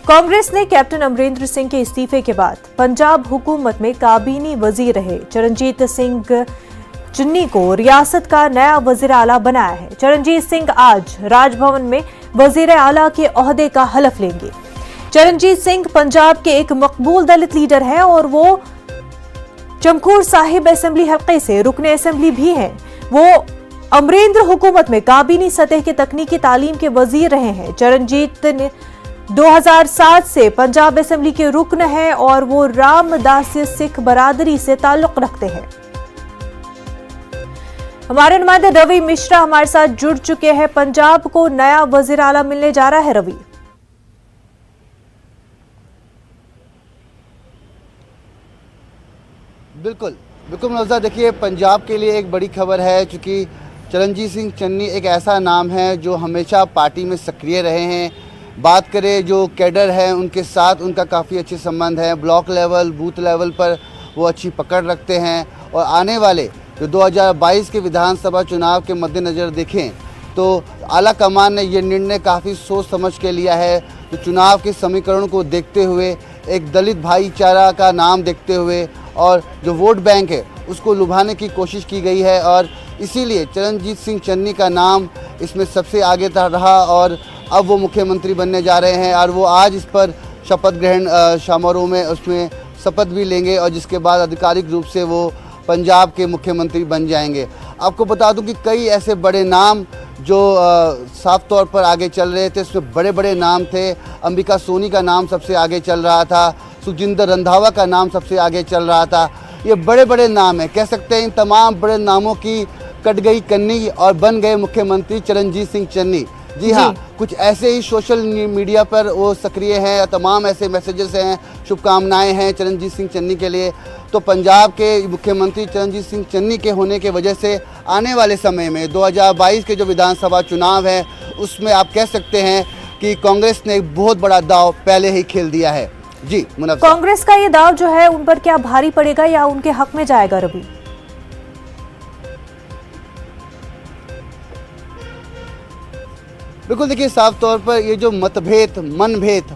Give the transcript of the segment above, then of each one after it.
कांग्रेस ने कैप्टन अमरिंदर सिंह के इस्तीफे के बाद पंजाब हुकूमत में काबीनी वजीर रहे चरणजीत सिंह चन्नी को रियासत का नया वजीर आला बनाया है। चरणजीत सिंह आज राजभवन में वजीर आला के ओहदे का हलफ लेंगे। चरणजीत सिंह पंजाब के एक मकबूल दलित लीडर हैं और वो चमकूर साहिब असेंबली हल्के से रुकने असेंबली भी हैं। वो अमरिंदर हुकूमत में काबीनी सतह के तकनीकी तालीम के वजीर रहे हैं। चरणजीत ने 2007 से पंजाब असेंबली के रुकन हैं और वो रामदासी सिख बरादरी से ताल्लुक रखते हैं। हमारे नुमाइंदे रवि मिश्रा हमारे साथ जुड़ चुके हैं। पंजाब को नया वजीर आला मिलने जा रहा है। रवि, बिल्कुल मुनव्वर, देखिए पंजाब के लिए एक बड़ी खबर है, क्योंकि चरणजीत सिंह चन्नी एक ऐसा नाम है जो हमेशा पार्टी में सक्रिय रहे हैं। बात करें जो कैडर है उनके साथ उनका काफ़ी अच्छे संबंध है। ब्लॉक लेवल, बूथ लेवल पर वो अच्छी पकड़ रखते हैं और आने वाले जो 2022 के विधानसभा चुनाव के मद्देनज़र देखें तो आला कमान ने ये निर्णय काफ़ी सोच समझ के लिया है। तो चुनाव के समीकरण को देखते हुए, एक दलित भाईचारा का नाम देखते हुए और जो वोट बैंक है उसको लुभाने की कोशिश की गई है और इसीलिए चरणजीत सिंह चन्नी का नाम इसमें सबसे आगे रहा और अब वो मुख्यमंत्री बनने जा रहे हैं और वो आज इस पर शपथ ग्रहण समारोह में उसमें शपथ भी लेंगे और जिसके बाद आधिकारिक रूप से वो पंजाब के मुख्यमंत्री बन जाएंगे। आपको बता दूं कि कई ऐसे बड़े नाम जो साफ तौर पर आगे चल रहे थे, उसमें बड़े बड़े नाम थे। अंबिका सोनी का नाम सबसे आगे चल रहा था, सुजिंदर रंधावा का नाम सबसे आगे चल रहा था। ये बड़े बड़े नाम हैं, कह सकते हैं इन तमाम बड़े नामों की कट गई कन्नी और बन गए मुख्यमंत्री चरणजीत सिंह चन्नी। जी हाँ, कुछ ऐसे ही सोशल मीडिया पर वो सक्रिय हैं, तमाम ऐसे मैसेजेस हैं, शुभकामनाएं हैं चरणजीत सिंह चन्नी के लिए। तो पंजाब के मुख्यमंत्री चरणजीत सिंह चन्नी के होने के वजह से आने वाले समय में 2022 के जो विधानसभा चुनाव है उसमें आप कह सकते हैं कि कांग्रेस ने एक बहुत बड़ा दाव पहले ही खेल दिया है। जी मुनव्वर, कांग्रेस का ये दाव जो है उन पर क्या भारी पड़ेगा या उनके हक में जाएगा? रवि, बिल्कुल देखिए, साफ तौर पर ये जो मतभेद,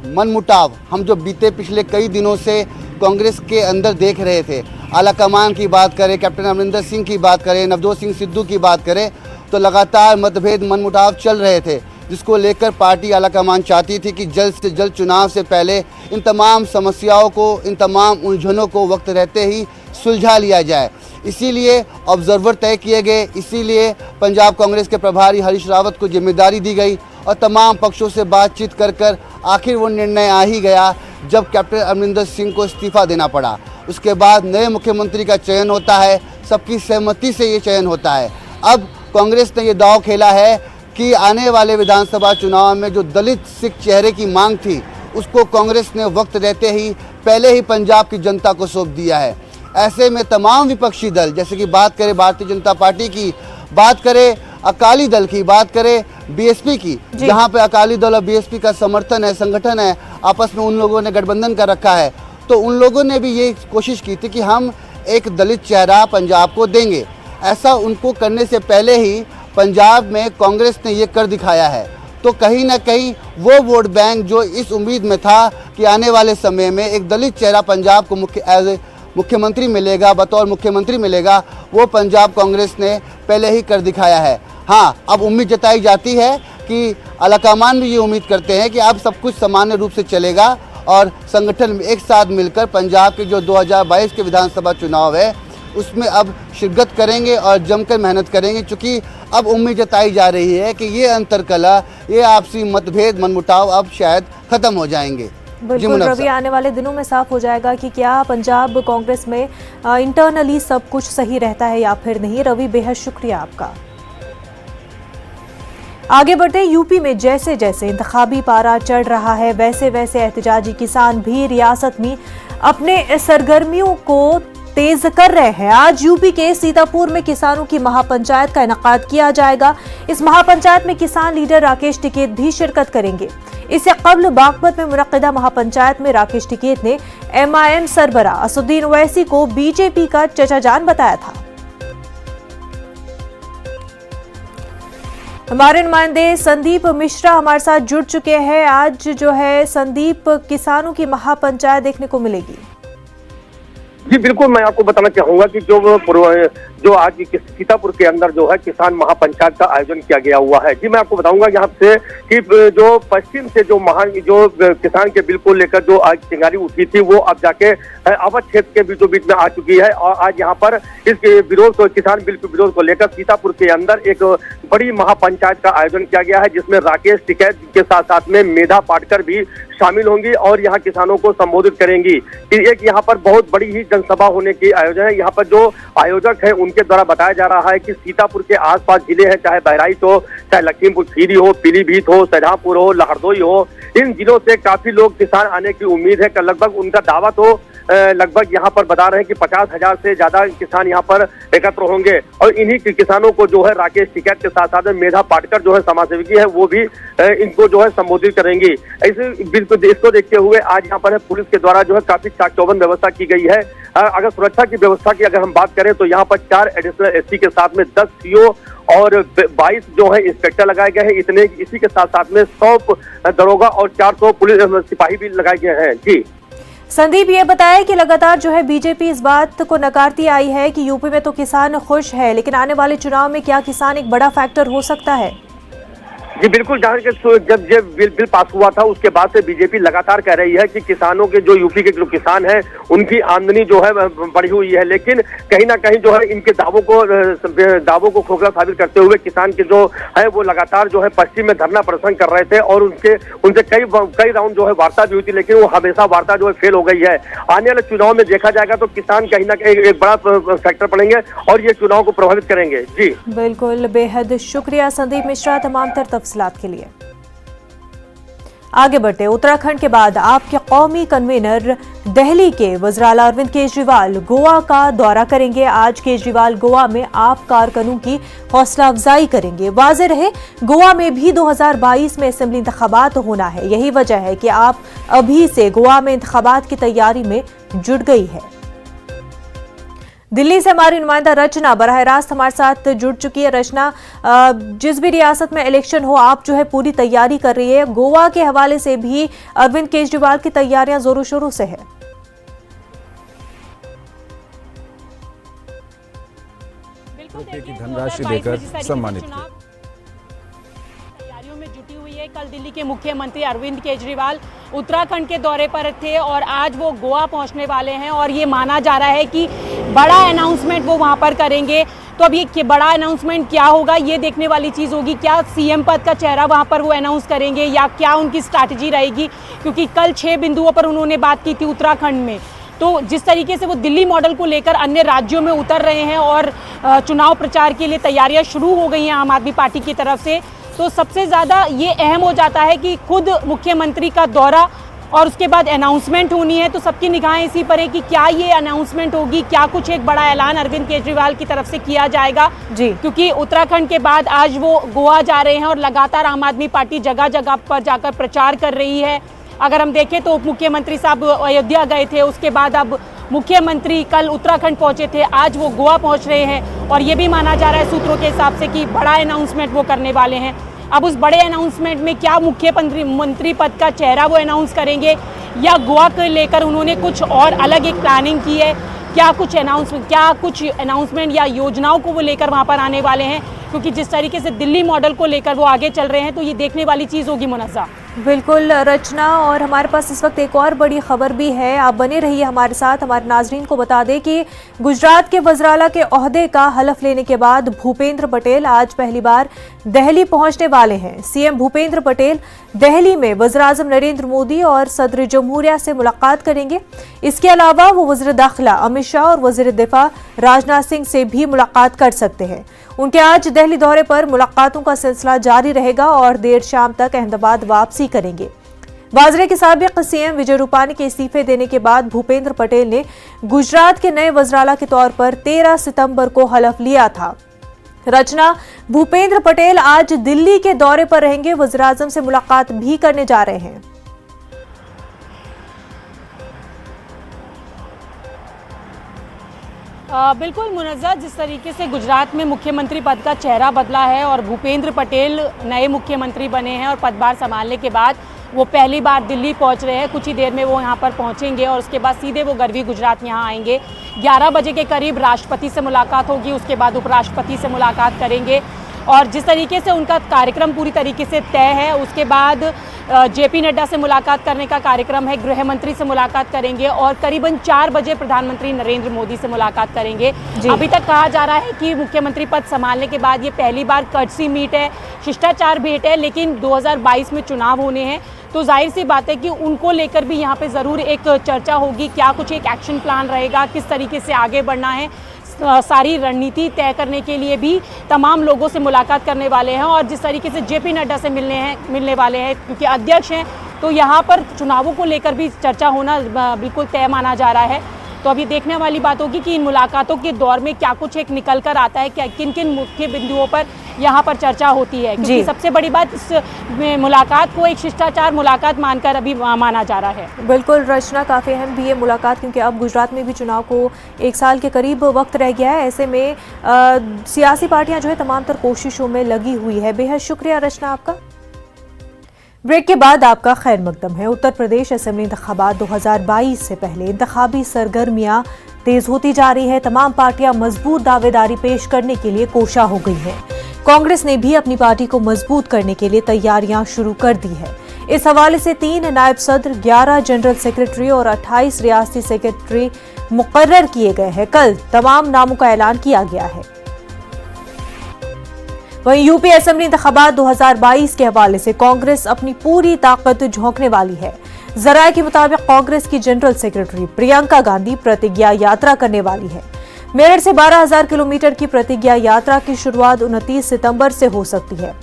मनमुटाव हम जो बीते पिछले कई दिनों से कांग्रेस के अंदर देख रहे थे, आला कमान की बात करें, कैप्टन अमरिंदर सिंह की बात करें, नवजोत सिंह सिद्धू की बात करें, तो लगातार मतभेद, मनमुटाव चल रहे थे, जिसको लेकर पार्टी आला कमान चाहती थी कि जल्द से जल्द चुनाव से पहले इन तमाम समस्याओं को, इन तमाम उलझनों को वक्त रहते ही सुलझा लिया जाए। इसीलिए ऑब्जर्वर तय किए गए, इसीलिए पंजाब कांग्रेस के प्रभारी हरीश रावत को जिम्मेदारी दी गई और तमाम पक्षों से बातचीत कर आखिर वो निर्णय आ ही गया जब कैप्टन अमरिंदर सिंह को इस्तीफा देना पड़ा। उसके बाद नए मुख्यमंत्री का चयन होता है, सबकी सहमति से ये चयन होता है। अब कांग्रेस ने ये दांव खेला है कि आने वाले विधानसभा चुनाव में जो दलित सिख चेहरे की मांग थी उसको कांग्रेस ने वक्त रहते ही पहले ही पंजाब की जनता को सौंप दिया है। ऐसे में तमाम विपक्षी दल, जैसे कि बात करें भारतीय जनता पार्टी की, बात करें अकाली दल की, बात करें बीएसपी की, जहां पे अकाली दल और बीएसपी का समर्थन है, संगठन है, आपस में उन लोगों ने गठबंधन कर रखा है, तो उन लोगों ने भी ये कोशिश की थी कि हम एक दलित चेहरा पंजाब को देंगे। ऐसा उनको करने से पहले ही पंजाब में कांग्रेस ने ये कर दिखाया है। तो कहीं ना कहीं वो वोट बैंक जो इस उम्मीद में था कि आने वाले समय में एक दलित चेहरा पंजाब को मुख्यमंत्री मिलेगा, बतौर मुख्यमंत्री मिलेगा, वो पंजाब कांग्रेस ने पहले ही कर दिखाया है। हाँ, अब उम्मीद जताई जाती है कि आलाकमान भी ये उम्मीद करते हैं कि अब सब कुछ सामान्य रूप से चलेगा और संगठन एक साथ मिलकर पंजाब के जो 2022 के विधानसभा चुनाव है उसमें अब शिरकत करेंगे और जमकर मेहनत करेंगे, क्योंकि अब उम्मीद जताई जा रही है कि ये अंतरकला, ये आपसी मतभेद, मनमुटाव अब शायद खत्म हो जाएंगे। बिल्कुल रवि, आने वाले दिनों में साफ हो जाएगा कि क्या पंजाब कांग्रेस में इंटरनली सब कुछ सही रहता है या फिर नहीं। रवि, बेहद शुक्रिया आपका। आगे बढ़ते यूपी में जैसे जैसे इंतखाबी पारा चढ़ रहा है वैसे वैसे एहतजाजी किसान भी रियासत में अपने सरगर्मियों को तेज कर रहे हैं। आज यूपी के सीतापुर में किसानों की महापंचायत का इनेकाद किया जाएगा। इस महापंचायत में किसान लीडर राकेश टिकैत भी शिरकत करेंगे। इससे कबल बागपत में मुनक्किदा महापंचायत में राकेश टिकैत ने एमआईएम सरबरा असदुद्दीन ओवैसी को बीजेपी का चचा जान बताया था। हमारे नुमाइंदे संदीप मिश्रा हमारे साथ जुड़ चुके हैं। आज जो है संदीप, किसानों की महापंचायत देखने को मिलेगी। जी बिल्कुल, मैं आपको बताना चाहूंगा कि जो आज सीतापुर के अंदर जो है किसान महापंचायत का आयोजन किया गया हुआ है। जी मैं आपको बताऊंगा यहाँ से कि जो पश्चिम से जो किसान के बिल को लेकर जो आज चिंगारी उठी थी वो अब जाके अवध क्षेत्र के बीचों बीच में आ चुकी है। और आज यहाँ पर इस विरोध को, किसान बिल के विरोध को लेकर सीतापुर के अंदर एक बड़ी महापंचायत का आयोजन किया गया है, जिसमें राकेश टिकैत के साथ साथ में मेधा पाटकर भी शामिल होंगी और यहाँ किसानों को संबोधित करेंगी। एक यहाँ पर बहुत बड़ी ही जनसभा होने की आयोजन है। यहाँ पर जो आयोजक है उनके द्वारा बताया जा रहा है कि सीतापुर के आसपास जिले हैं, चाहे बहराइच हो, चाहे लखीमपुर खीरी हो, पीलीभीत हो, शाहजहांपुर हो, लहरदोई हो, इन जिलों से काफी लोग किसान आने की उम्मीद है। लगभग उनका दावा तो लगभग यहाँ पर बता रहे हैं कि 50,000 से ज्यादा किसान यहाँ पर एकत्र होंगे और इन्हीं किसानों को जो है राकेश टिकैत के साथ साथ में मेधा पाटकर जो है समाजसेविकी है वो भी इनको जो है संबोधित करेंगी। इसको देखते हुए आज यहाँ पर पुलिस के द्वारा जो है काफी चाक चौबंद व्यवस्था की गई है। अगर सुरक्षा की व्यवस्था की अगर हम बात करें तो यहाँ पर 4 एडिशनल एसपी के साथ में 10 सीओ और 22 जो है इंस्पेक्टर लगाए गए हैं। इसी के साथ साथ में 100 दरोगा और 400 पुलिस सिपाही भी लगाए गए हैं। जी संदीप, ये बताया कि लगातार जो है बीजेपी इस बात को नकारती आई है कि यूपी में तो किसान खुश है, लेकिन आने वाले चुनाव में क्या किसान एक बड़ा फैक्टर हो सकता है? जी बिल्कुल, जब बिल पास हुआ था उसके बाद से बीजेपी लगातार कह रही है कि किसानों के जो यूपी के जो किसान हैं उनकी आमदनी जो है बढ़ी हुई है, लेकिन कहीं ना कहीं जो है इनके दावों को खोखला साबित करते हुए किसान के जो है वो लगातार जो है पश्चिम में धरना प्रदर्शन कर रहे थे और उनसे कई राउंड जो है वार्ता भी हुई थी, लेकिन वो हमेशा वार्ता जो है फेल हो गई है। आने वाले चुनाव में देखा जाएगा तो किसान कहीं ना कहीं एक बड़ा फैक्टर पड़ेंगे और ये चुनाव को प्रभावित करेंगे। जी बिल्कुल, बेहद शुक्रिया संदीप मिश्रा तमाम तफसीलात के लिए। आगे बढ़ते, उत्तराखंड के बाद आपके कौमी कन्वीनर दिल्ली के वज़ीर-ए-आला अरविंद केजरीवाल गोवा का दौरा करेंगे। आज केजरीवाल गोवा में आप कारकुनों की हौसला अफजाई करेंगे। वाज़ेह रहे, गोवा में भी 2022 में असेंबली इंतखाबात होना है। यही वजह है कि आप अभी से गोवा में इंतखाबात की तैयारी में जुट गई है। दिल्ली से हमारी नुमाइंदा रचना बराह रास्त हमारे साथ जुड़ चुकी है। रचना, जिस भी रियासत में इलेक्शन हो आप जो है पूरी तैयारी कर रही है, गोवा के हवाले से भी अरविंद केजरीवाल की तैयारियां जोरों शोरों से है। रुपए की धनराशि देकर सम्मानित किया। तैयारियों में जुटी हुई है। कल दिल्ली के मुख्यमंत्री अरविंद केजरीवाल उत्तराखंड के दौरे पर थे और आज वो गोवा पहुंचने वाले हैं और ये माना जा रहा है कि बड़ा अनाउंसमेंट वो वहां पर करेंगे। तो अब ये बड़ा अनाउंसमेंट क्या होगा ये देखने वाली चीज़ होगी। क्या सीएम पद का चेहरा वहां पर वो अनाउंस करेंगे या क्या उनकी स्ट्रैटेजी रहेगी, क्योंकि कल 6 बिंदुओं पर उन्होंने बात की थी उत्तराखंड में। तो जिस तरीके से वो दिल्ली मॉडल को लेकर अन्य राज्यों में उतर रहे हैं और चुनाव प्रचार के लिए तैयारियां शुरू हो गई हैं आम आदमी पार्टी की तरफ से, तो सबसे ज़्यादा ये अहम हो जाता है कि खुद मुख्यमंत्री का दौरा और उसके बाद अनाउंसमेंट होनी है। तो सबकी निगाहें इसी पर है कि क्या ये अनाउंसमेंट होगी, क्या कुछ एक बड़ा ऐलान अरविंद केजरीवाल की तरफ से किया जाएगा जी, क्योंकि उत्तराखंड के बाद आज वो गोवा जा रहे हैं और लगातार आम आदमी पार्टी जगह जगह पर जाकर प्रचार कर रही है। अगर हम देखें तो उप मुख्यमंत्री साहब अयोध्या गए थे, उसके बाद अब मुख्यमंत्री कल उत्तराखंड पहुंचे थे, आज वो गोवा पहुंच रहे हैं और ये भी माना जा रहा है सूत्रों के हिसाब से कि बड़ा अनाउंसमेंट वो करने वाले हैं। अब उस बड़े अनाउंसमेंट में क्या मुख्यमंत्री पद का चेहरा वो अनाउंस करेंगे या गोवा को लेकर उन्होंने कुछ और अलग एक प्लानिंग की है, क्या कुछ अनाउंसमेंट या योजनाओं को वो लेकर वहाँ पर आने वाले हैं, क्योंकि जिस तरीके से दिल्ली मॉडल को लेकर वो आगे चल रहे हैं तो ये देखने वाली चीज़ होगी। मुनज़्ज़ा बिल्कुल रचना, और हमारे पास इस वक्त एक और बड़ी खबर भी है, आप बने रहिए हमारे साथ। हमारे नाजरीन को बता दें कि गुजरात के वज़ीर-ए-आला के ओहदे का हलफ लेने के बाद भूपेंद्र पटेल आज पहली बार दिल्ली पहुंचने वाले हैं। सीएम भूपेंद्र पटेल दिल्ली में वज़ीर-ए-आज़म नरेंद्र मोदी और सदर जमहूरिया से मुलाकात करेंगे। इसके अलावा वो वज़ीर दाखिला अमित शाह और वज़ीर दिफा राजनाथ सिंह से भी मुलाकात कर सकते हैं। उनके आज दिल्ली दौरे पर मुलाकातों का सिलसिला जारी रहेगा और देर शाम तक अहमदाबाद वापसी करेंगे। वाजरे के साबिक सीएम विजय रूपानी के इस्तीफे देने के बाद भूपेंद्र पटेल ने गुजरात के नए वज़ीर-ए-आला के तौर पर 13 सितंबर को हलफ लिया था। रचना, भूपेंद्र पटेल आज दिल्ली के दौरे पर रहेंगे, वज़ीर-ए-आज़म से मुलाकात भी करने जा रहे हैं। बिल्कुल मुनज़्ज़ा, जिस तरीके से गुजरात में मुख्यमंत्री पद का चेहरा बदला है और भूपेंद्र पटेल नए मुख्यमंत्री बने हैं और पदभार संभालने के बाद वो पहली बार दिल्ली पहुंच रहे हैं। कुछ ही देर में वो यहाँ पर पहुंचेंगे और उसके बाद सीधे वो गरवी गुजरात यहाँ आएंगे। 11 बजे के करीब राष्ट्रपति से मुलाकात होगी, उसके बाद उपराष्ट्रपति से मुलाकात करेंगे और जिस तरीके से उनका कार्यक्रम पूरी तरीके से तय है, उसके बाद जेपी नड्डा से मुलाकात करने का कार्यक्रम है, गृह मंत्री से मुलाकात करेंगे और करीबन 4 बजे प्रधानमंत्री नरेंद्र मोदी से मुलाकात करेंगे। अभी तक कहा जा रहा है कि मुख्यमंत्री पद संभालने के बाद ये पहली बार कर्टसी मीट है, शिष्टाचार भेंट है, लेकिन 2022 में चुनाव होने हैं तो जाहिर सी बात है कि उनको लेकर भी यहाँ पे ज़रूर एक चर्चा होगी। क्या कुछ एक एक्शन प्लान रहेगा, किस तरीके से आगे बढ़ना है, सारी रणनीति तय करने के लिए भी तमाम लोगों से मुलाकात करने वाले हैं और जिस तरीके से जेपी नड्डा से मिलने वाले हैं क्योंकि अध्यक्ष हैं, तो यहाँ पर चुनावों को लेकर भी चर्चा होना बिल्कुल तय माना जा रहा है। तो अभी देखने वाली बात होगी कि इन मुलाकातों के दौर में क्या कुछ एक निकल कर आता है, क्या किन किन मुख्य बिंदुओं पर यहाँ पर चर्चा होती है, क्योंकि सबसे बड़ी बात इस मुलाकात को एक शिष्टाचार मुलाकात मानकर अभी माना जा रहा है। बिल्कुल रचना, काफ़ी अहम भी है मुलाकात क्योंकि अब गुजरात में भी चुनाव को 1 साल के करीब वक्त रह गया है। ऐसे में सियासी पार्टियां जो है तमाम तर कोशिशों में लगी हुई है। बेहद शुक्रिया रचना आपका। ब्रेक के बाद आपका खैर मकदम है। उत्तर प्रदेश असेंबली इंतखाबात 2022 से पहले इंतखाबी सरगर्मियां तेज होती जा रही है। तमाम पार्टियां मजबूत दावेदारी पेश करने के लिए कोशा हो गई हैं। कांग्रेस ने भी अपनी पार्टी को मजबूत करने के लिए तैयारियां शुरू कर दी है। इस हवाले से 3 नायब सदर, 11 जनरल सेक्रेटरी और 28 रियासती सेक्रेटरी मुकर्रर किए गए हैं। कल तमाम नामों का ऐलान किया गया है। वहीं यूपी असेंबली इंतखाबात 2022 के हवाले से कांग्रेस अपनी पूरी ताकत झोंकने वाली है। जराये के मुताबिक कांग्रेस की जनरल सेक्रेटरी प्रियंका गांधी प्रतिज्ञा यात्रा करने वाली है। मेरठ से 12,000 किलोमीटर की प्रतिज्ञा यात्रा की शुरुआत 29 सितंबर से हो सकती है।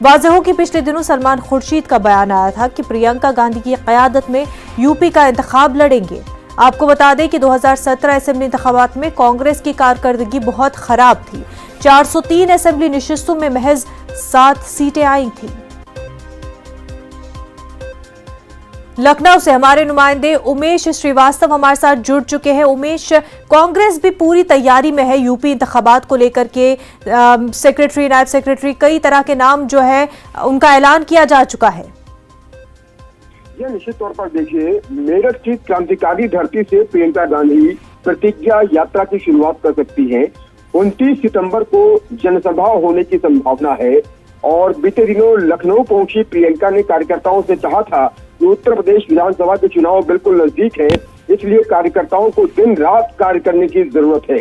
वाज़ेह हो कि पिछले दिनों सलमान खुर्शीद का बयान आया था कि प्रियंका गांधी की क़यादत में यूपी का इंतखाब लड़ेंगे। आपको बता दें कि 2017 असेंबली इंतखाबात में कांग्रेस की कारकर्दगी बहुत खराब थी। 403 असेंबली नशिस्तों में महज 7 सीटें आई थी। लखनऊ से हमारे नुमाइंदे उमेश श्रीवास्तव हमारे साथ जुड़ चुके हैं। उमेश, कांग्रेस भी पूरी तैयारी में है यूपी इंतखाबात को लेकर के। सेक्रेटरी, नायब सेक्रेटरी, कई तरह के नाम जो है उनका ऐलान किया जा चुका है। यह निश्चित तौर पर देखिए, मेरठ की क्रांतिकारी धरती से प्रियंका गांधी प्रतिज्ञा यात्रा की शुरुआत कर सकती है। 29 सितंबर को जनसभा होने की संभावना है और बीते दिनों लखनऊ पहुंची प्रियंका ने कार्यकर्ताओं से कहा था कि उत्तर प्रदेश विधानसभा के चुनाव बिल्कुल नजदीक है, इसलिए कार्यकर्ताओं को दिन रात कार्य करने की जरूरत है।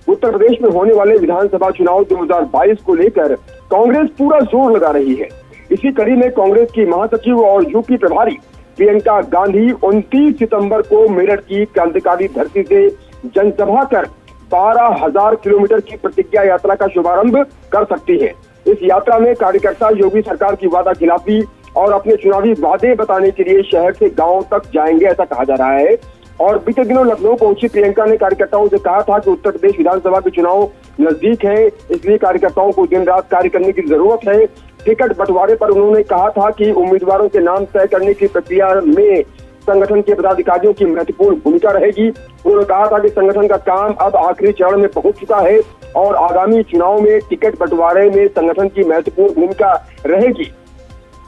उत्तर प्रदेश में होने वाले विधानसभा चुनाव 2022 को लेकर कांग्रेस पूरा जोर लगा रही है। इसी कड़ी में कांग्रेस की महासचिव और यूपी प्रभारी प्रियंका गांधी 29 सितंबर को मेरठ की क्रांतिकारी धरती से जनसभा कर 12,000 किलोमीटर की प्रतिज्ञा यात्रा का शुभारंभ कर सकती है। इस यात्रा में कार्यकर्ता योगी सरकार की वादा खिलाफी और अपने चुनावी वादे बताने के लिए शहर से गांव तक जाएंगे, ऐसा कहा जा रहा है। और बीते दिनों लखनऊ पहुंची प्रियंका ने कार्यकर्ताओं से कहा था कि उत्तर प्रदेश विधानसभा के चुनाव नजदीक है, इसलिए कार्यकर्ताओं को दिन रात कार्य करने की जरूरत है। टिकट बंटवारे पर उन्होंने कहा था कि उम्मीदवारों के नाम तय करने की प्रक्रिया में संगठन के पदाधिकारियों की महत्वपूर्ण भूमिका रहेगी। उन्होंने कहा था कि संगठन का काम अब आखिरी चरण में पहुंच चुका है और आगामी चुनाव में टिकट बंटवारे में संगठन की महत्वपूर्ण भूमिका रहेगी।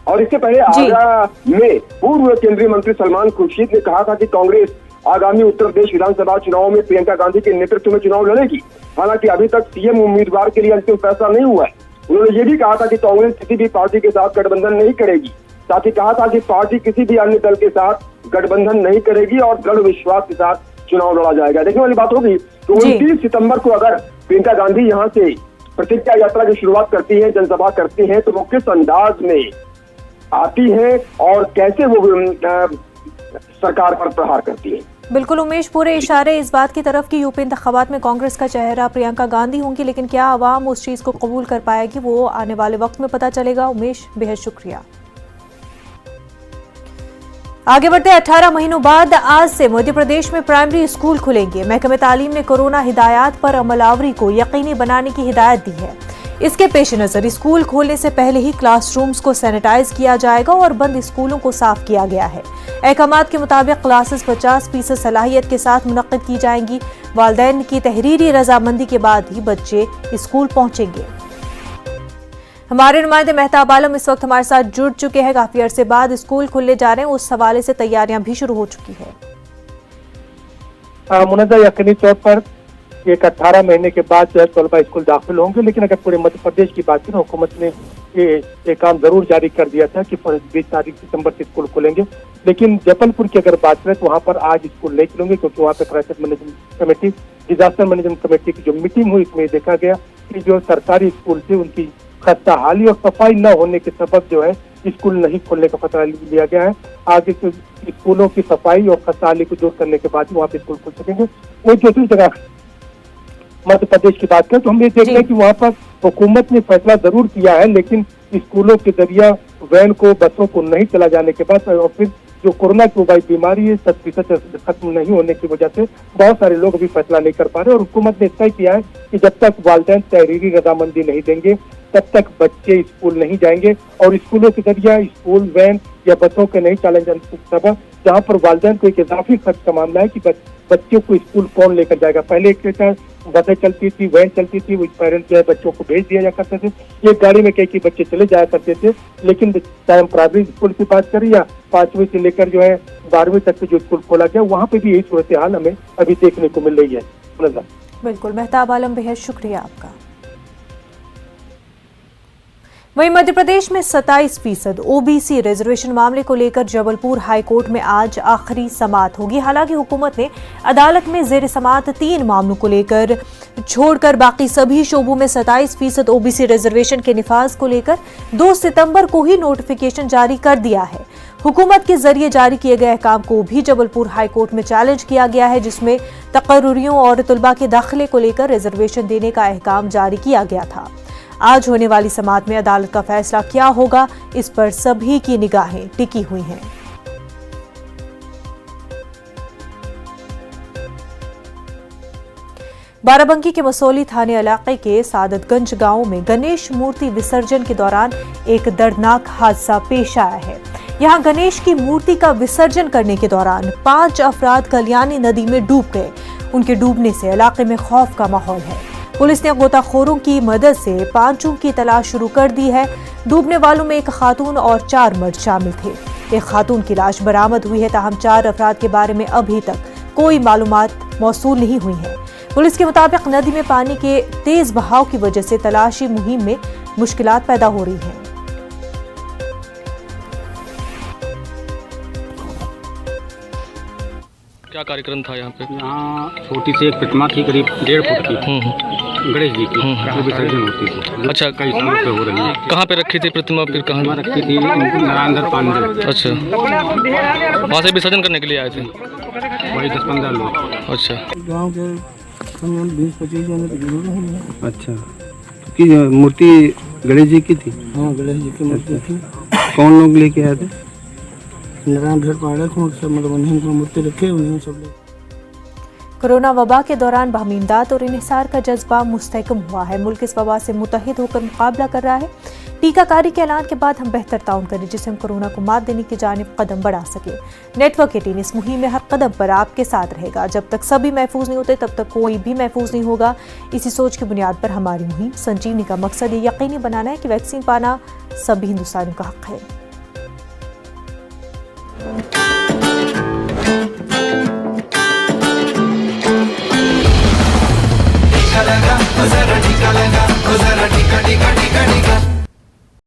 और इससे पहले आगरा में पूर्व केंद्रीय मंत्री सलमान खुर्शीद ने कहा था कि कांग्रेस आगामी उत्तर प्रदेश विधानसभा चुनाव में प्रियंका गांधी के नेतृत्व में चुनाव लड़ेगी। हालांकि अभी तक सीएम उम्मीदवार के लिए अंतिम फैसला नहीं हुआ है। उन्होंने ये भी कहा था कि कांग्रेस किसी भी पार्टी के साथ गठबंधन नहीं करेगी। साथ ही कहा था कि पार्टी किसी भी अन्य दल के साथ गठबंधन नहीं करेगी और दृढ़ विश्वास के साथ चुनाव लड़ा जाएगा। देखने वाली बात होगी तो 29 सितंबर को अगर प्रियंका गांधी यहाँ से प्रतिज्ञा यात्रा की शुरुआत करती है, जनसभा करती है, तो वो किस अंदाज में आती है और कैसे वो सरकार पर प्रहार करती है। बिल्कुल उमेश, पूरे इशारे इस बात की तरफ कि यूपी इंतखाबात में कांग्रेस का चेहरा प्रियंका गांधी होंगी, लेकिन क्या आवाम उस चीज को कबूल कर पाएगी वो आने वाले वक्त में पता चलेगा। उमेश, बेहद शुक्रिया। आगे बढ़ते 18 महीनों बाद आज से मध्य प्रदेश में प्राइमरी स्कूल खुलेंगे। महकमे तालीम ने कोरोना हिदायत पर अमलावरी को यकीनी बनाने की हिदायत दी है। इसके पेश नजर स्कूल खोलने से पहले ही क्लासरूम्स को सैनिटाइज किया जाएगा और बंद स्कूलों को साफ किया गया है। अहकामात के मुताबिक क्लासेस 50% सलाहियत के साथ मुनक्किद की जाएंगी। वालिदैन की तहरीरी रजामंदी के बाद ही बच्चे स्कूल पहुंचेंगे। हमारे नुमाइंदे मेहताब आलम इस वक्त हमारे साथ जुड़ चुके हैं। काफी अरसे बाद स्कूल खुलने जा रहे हैं, उस हवाले से तैयारियां भी शुरू हो चुकी है। मुनज़्ज़ा यकीनी तौर पर एक 18 महीने के बाद जो है तलबा स्कूल दाखिल होंगे, लेकिन अगर पूरे मध्य प्रदेश की बात करें, हुकूमत ने ये काम जरूर जारी कर दिया था कि 20 तारीख सितंबर से स्कूल खुलेंगे। लेकिन जबलपुर की अगर बात करें तो वहाँ पर आज स्कूल नहीं खुलेंगे, क्योंकि वहाँ पे crisis management committee, disaster management committee की जो मीटिंग हुई, इसमें देखा गया कि जो सरकारी स्कूल थे उनकी खस्ताहाली और सफाई न होने के सबब जो है स्कूल नहीं खोलने का फैसला लिया गया है। आगे स्कूलों की सफाई और खस्ताहाली को दूर करने के बाद वहाँ पे स्कूल खुल सकेंगे। वो दूसरी जगह मध्य प्रदेश की बात करें तो हम ये देख रहे हैं कि वहाँ पर हुकूमत ने फैसला जरूर किया है, लेकिन स्कूलों के जरिया वैन को, बसों को नहीं चला जाने के बाद और फिर जो कोरोना की वबाई बीमारी है 100% खत्म नहीं होने की वजह से बहुत सारे लोग अभी फैसला नहीं कर पा रहे। और हुकूमत ने तय किया है कि जब तक वालिदैन तहरीरी रजामंदी नहीं देंगे तब तक बच्चे स्कूल नहीं जाएंगे। और स्कूलों के जरिया स्कूल वैन या बसों के नहीं चलाने जाने के सबब जहाँ पर वालिदैन को एक इजाफी खर्च का मामला है कि बच्चों को स्कूल कौन लेकर जाएगा। पहले एक बसें चलती थी, वैन चलती थी, वो पेरेंट्स जो है बच्चों को भेज दिया जा करते थे, एक गाड़ी में कई बच्चे चले जाया करते थे। लेकिन चाहे हम प्राइमरी स्कूल की बात करें या 5वीं से लेकर जो है 12वीं तक जो स्कूल खोला गया, वहाँ पे भी यही सूरत हाल हमें अभी देखने को मिल रही है। बिल्कुल मेहताब आलम, बेहद शुक्रिया आपका। वहीं मध्य प्रदेश में 27% ओबीसी रिजर्वेशन मामले को लेकर जबलपुर हाई कोर्ट में आज आखिरी समाअत होगी। हालांकि हुकूमत ने अदालत में जेर समाअत 3 मामलों को लेकर छोड़कर बाकी सभी शोबों में 27% ओबीसी रिजर्वेशन के निफाज को लेकर 2 सितंबर को ही नोटिफिकेशन जारी कर दिया है। हुकूमत के जरिए जारी किए गए अहकाम को भी जबलपुर हाई कोर्ट में चैलेंज किया गया है, जिसमें तकर्रुरियों और तुलबा के दाखिले को लेकर रिजर्वेशन देने का अहकाम जारी किया गया था। आज होने वाली समाअत में अदालत का फैसला क्या होगा, इस पर सभी की निगाहें टिकी हुई हैं। बाराबंकी के मसौली थाने इलाके के सादतगंज गांव में गणेश मूर्ति विसर्जन के दौरान एक दर्दनाक हादसा पेश आया है। यहां गणेश की मूर्ति का विसर्जन करने के दौरान 5 अफराद कल्याणी नदी में डूब गए। उनके डूबने से इलाके में खौफ का माहौल है। पुलिस ने गोताखोरों की मदद से 5 की तलाश शुरू कर दी है। डूबने वालों में एक खातून और 4 मर्द शामिल थे। एक खातून की लाश बरामद हुई है, ताहम 4 अफराद के बारे में अभी तक कोई मालूमात मौसूल नहीं हुई हैं। पुलिस के मुताबिक नदी में पानी के तेज बहाव की वजह से तलाशी मुहिम में मुश्किलात पैदा हो रही हैं। क्या कार्यक्रम था यहाँ पे? यहाँ छोटी सी एक प्रतिमा थी, करीब 1.5 फुट की, गणेश जी की, वो विसर्जन होती थी। अच्छा, कई सालों से हो रही है। कहाँ पे रखी थी प्रतिमा? फिर कहाँ रखी थी? नारायण पांडे। अच्छा, वहाँ से विसर्जन करने के लिए आए थे? वही 10-15 लोग। अच्छा, गाँव के 20-25 जने तो जरूर हैं। अच्छा, की मूर्ति गणेश जी की थी? हाँ, गणेश जी की मूर्ति थी। कौन लोग लेके आए थे? नारायण भेड़ पाड़े थे, सब मतलब उन्हीं की मूर्ति रखे हुए सब लोग। कोरोना वबा के दौरान बाहमी इमदाद और इन्हिसार का जज्बा मुस्तहकम हुआ है। मुल्क इस वबा से मुत्तहिद होकर मुकाबला कर रहा है। टीकाकारी के ऐलान के बाद हम बेहतर ताउन करें, जिससे हम कोरोना को मात देने की जानिब कदम बढ़ा सके। नेटवर्क 18 इस मुहिम में हर कदम पर आपके साथ रहेगा। जब तक सभी महफूज नहीं होते तब तक कोई भी महफूज नहीं होगा। इसी सोच की बुनियाद पर हमारी मुहिम संजीवनी का मकसद ये यकीनी बनाना है कि वैक्सीन पाना सभी हिंदुस्तानियों का हक है। टीका लगा, टीका लगा, टीका टीका टीका टीका